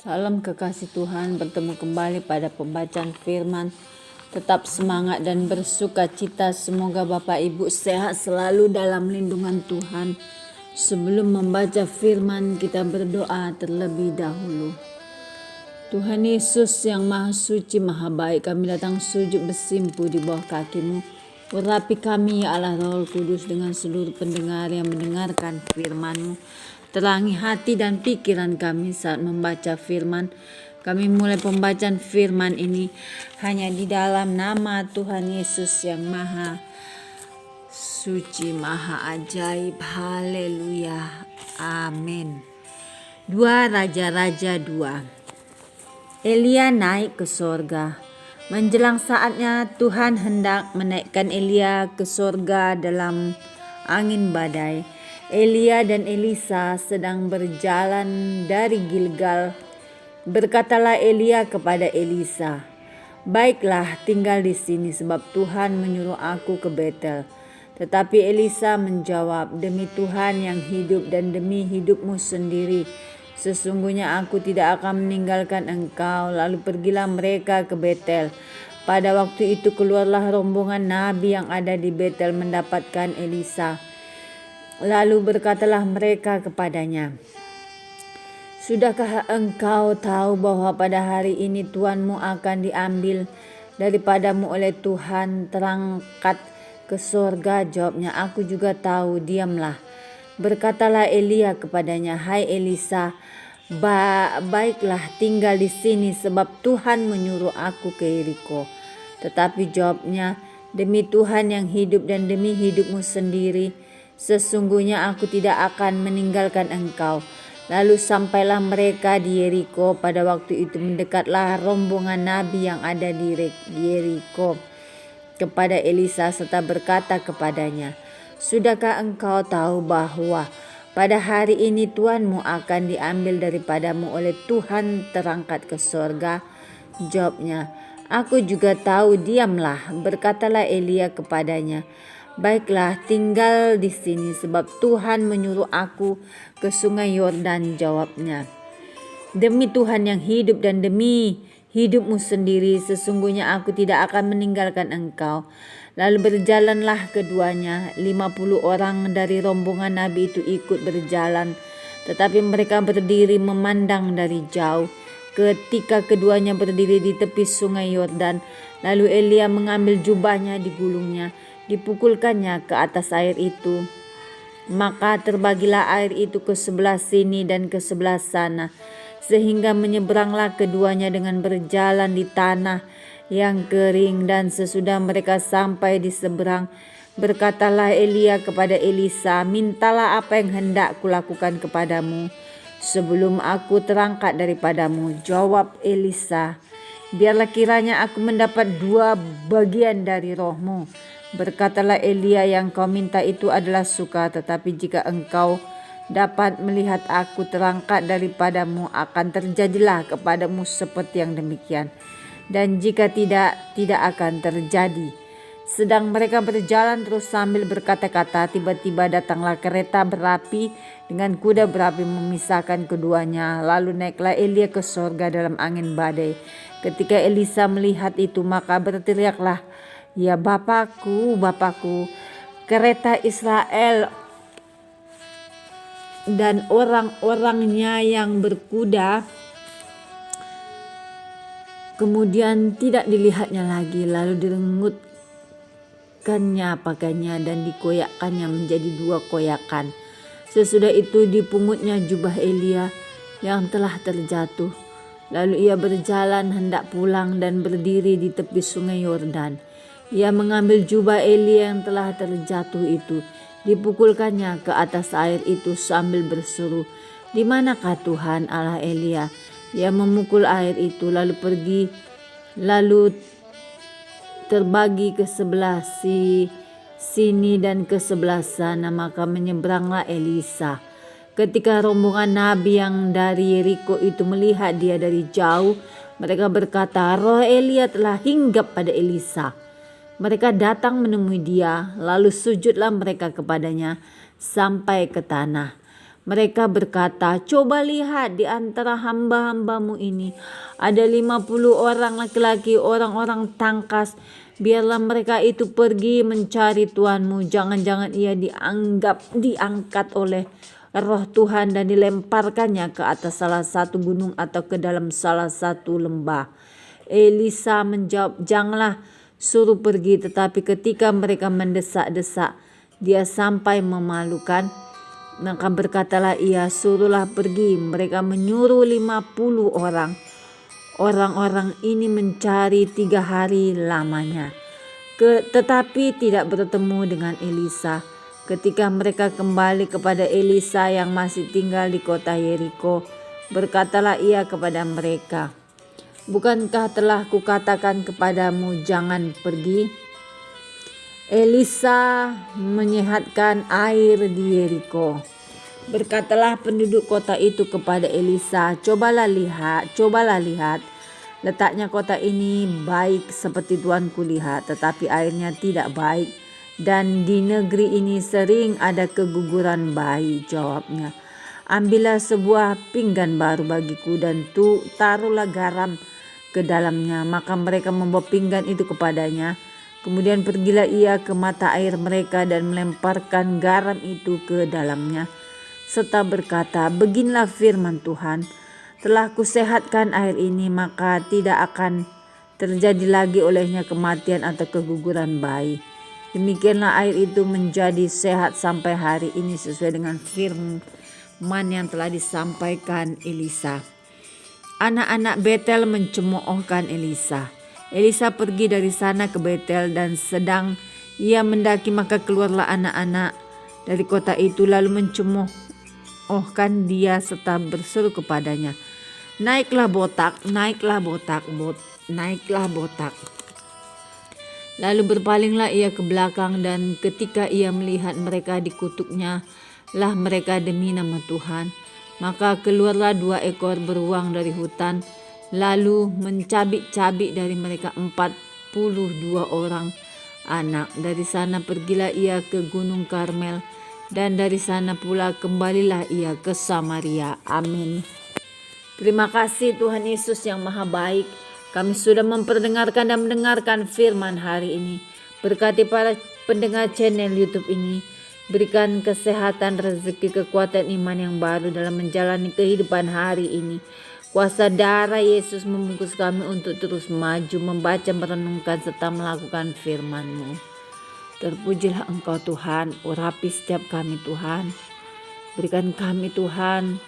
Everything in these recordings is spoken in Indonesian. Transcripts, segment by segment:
Salam kekasih Tuhan, bertemu kembali pada pembacaan firman. Tetap semangat dan bersuka cita. Semoga Bapak Ibu sehat selalu dalam lindungan Tuhan. Sebelum membaca firman, kita berdoa terlebih dahulu. Tuhan Yesus yang Maha Suci, Maha Baik, kami datang sujud bersimpu di bawah kaki-Mu. Urapi kami ya Allah Roh Kudus dengan seluruh pendengar yang mendengarkan firman-Mu. Terangi hati dan pikiran kami saat membaca firman. Kami mulai pembacaan firman ini hanya di dalam nama Tuhan Yesus yang Maha Suci, Maha Ajaib. Haleluya. Amin. 2 Raja-Raja 2. Elia naik ke sorga. Menjelang saatnya Tuhan hendak menaikkan Elia ke sorga dalam angin badai. Elia dan Elisa sedang berjalan dari Gilgal. Berkatalah Elia kepada Elisa, "Baiklah, tinggal di sini sebab Tuhan menyuruh aku ke Betel." Tetapi Elisa menjawab, "Demi Tuhan yang hidup dan demi hidupmu sendiri, sesungguhnya aku tidak akan meninggalkan engkau." Lalu pergilah mereka ke Betel. Pada waktu itu keluarlah rombongan nabi yang ada di Betel mendapatkan Elisa. Lalu berkatalah mereka kepadanya, "Sudahkah engkau tahu bahwa pada hari ini Tuanmu akan diambil daripadamu oleh Tuhan terangkat ke sorga?" Jawabnya, "Aku juga tahu, diamlah." Berkatalah Elia kepadanya, "Hai Elisa, baiklah tinggal di sini sebab Tuhan menyuruh aku ke Yeriko." Tetapi jawabnya, "Demi Tuhan yang hidup dan demi hidupmu sendiri, sesungguhnya aku tidak akan meninggalkan engkau." Lalu sampailah mereka di Yeriko. Pada waktu itu mendekatlah rombongan nabi yang ada di Yeriko kepada Elisa serta berkata kepadanya, "Sudahkah engkau tahu bahwa pada hari ini Tuanmu akan diambil daripadamu oleh Tuhan terangkat ke sorga?" Jawabnya, "Aku juga tahu, diamlah." Berkatalah Elia kepadanya, "Baiklah, tinggal di sini sebab Tuhan menyuruh aku ke sungai Yordan." Jawabnya, "Demi Tuhan yang hidup dan demi hidupmu sendiri, sesungguhnya aku tidak akan meninggalkan engkau." Lalu berjalanlah keduanya. 50 orang dari rombongan nabi itu ikut berjalan, tetapi mereka berdiri memandang dari jauh. Ketika keduanya berdiri di tepi sungai Yordan, lalu Elia mengambil jubahnya, digulungnya, dipukulkannya ke atas air itu. Maka terbagilah air itu ke sebelah sini dan ke sebelah sana, sehingga menyeberanglah keduanya dengan berjalan di tanah yang kering. Dan sesudah mereka sampai di seberang, berkatalah Elia kepada Elisa, "Mintalah apa yang hendak kulakukan kepadamu sebelum aku terangkat daripadamu." Jawab Elisa, "Biarlah kiranya aku mendapat 2 bagian dari rohmu." Berkatalah Elia, "Yang kau minta itu adalah suka, tetapi jika engkau dapat melihat aku terangkat daripadamu, akan terjadilah kepadamu seperti yang demikian. Dan jika tidak, tidak akan terjadi." Sedang mereka berjalan terus sambil berkata-kata, tiba-tiba datanglah kereta berapi dengan kuda berapi memisahkan keduanya. Lalu naiklah Elia ke sorga dalam angin badai. Ketika Elisa melihat itu, maka berteriaklah, "Ya Bapakku, Bapakku, kereta Israel dan orang-orangnya yang berkuda." Kemudian tidak dilihatnya lagi. Lalu direngutkannya pakaiannya dan dikoyakkannya menjadi 2 koyakan. Sesudah itu dipungutnya jubah Elia yang telah terjatuh. Lalu ia berjalan hendak pulang dan berdiri di tepi sungai Yordan. Ia mengambil jubah Elia yang telah terjatuh itu, dipukulkannya ke atas air itu sambil berseru, "Di manakah Tuhan Allah Elia?" Ia memukul air itu lalu pergi, lalu terbagi ke sebelah sini dan ke sebelah sana. Maka menyeberanglah Elisa. Ketika rombongan nabi yang dari Yeriko itu melihat dia dari jauh, mereka berkata, "Roh Elia telah hinggap pada Elisa." Mereka datang menemui dia, lalu sujudlah mereka kepadanya sampai ke tanah. Mereka berkata, coba lihat di antara hamba-hambamu ini ada 50 orang laki-laki, orang-orang tangkas. Biarlah mereka itu pergi mencari Tuanmu. Jangan-jangan ia diangkat oleh roh Tuhan dan dilemparkannya ke atas salah satu gunung atau ke dalam salah satu lembah. Elisa menjawab, janganlah, suruh pergi. Tetapi ketika mereka mendesak-desak dia sampai memalukan, maka berkatalah ia, suruhlah pergi. Mereka menyuruh 50 orang. Orang-orang ini mencari 3 hari lamanya, tetapi tidak bertemu dengan Elisa. Ketika mereka kembali kepada Elisa yang masih tinggal di kota Yeriko, berkatalah ia kepada mereka, bukankah telah kukatakan kepadamu jangan pergi? Elisa menyehatkan air di Yeriko. Berkatalah penduduk kota itu kepada Elisa, cobalah lihat, letaknya kota ini baik seperti tuanku lihat, tetapi airnya tidak baik, dan di negeri ini sering ada keguguran bayi. Jawabnya, ambillah sebuah pinggan baru bagiku dan taruhlah garam ke dalamnya. Maka mereka membawa pinggan itu kepadanya. Kemudian pergilah ia ke mata air mereka dan melemparkan garam itu ke dalamnya, serta berkata, beginilah firman Tuhan, telah kusehatkan air ini, maka tidak akan terjadi lagi olehnya kematian atau keguguran bayi. Demikianlah air itu menjadi sehat sampai hari ini sesuai dengan firman yang telah disampaikan Elisa. Anak-anak Betel mencemoohkan Elisa. Elisa pergi dari sana ke Betel, dan sedang ia mendaki maka keluarlah anak-anak dari kota itu lalu mencemoohkan dia serta berseru kepadanya, naiklah botak, naiklah botak, naiklah botak. Lalu berpalinglah ia ke belakang, dan ketika ia melihat mereka dikutuknya lah mereka demi nama Tuhan. Maka keluarlah 2 ekor beruang dari hutan, lalu mencabik-cabik dari mereka 42 orang anak. Dari sana pergilah ia ke Gunung Karmel, dan dari sana pula kembalilah ia ke Samaria. Amin. Terima kasih Tuhan Yesus yang maha baik. Kami sudah memperdengarkan dan mendengarkan firman hari ini. Berkati para pendengar channel YouTube ini. Berikan kesehatan, rezeki, kekuatan iman yang baru dalam menjalani kehidupan hari ini. Kuasa darah Yesus membungkus kami untuk terus maju, membaca, merenungkan, serta melakukan firman-Mu. Terpujilah Engkau Tuhan, urapi setiap kami Tuhan. Berikan kami Tuhan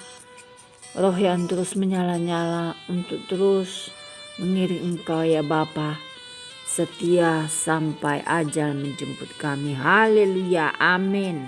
roh yang terus menyala-nyala untuk terus mengiring Engkau ya Bapa, setia sampai ajal menjemput kami. Haleluya, amin.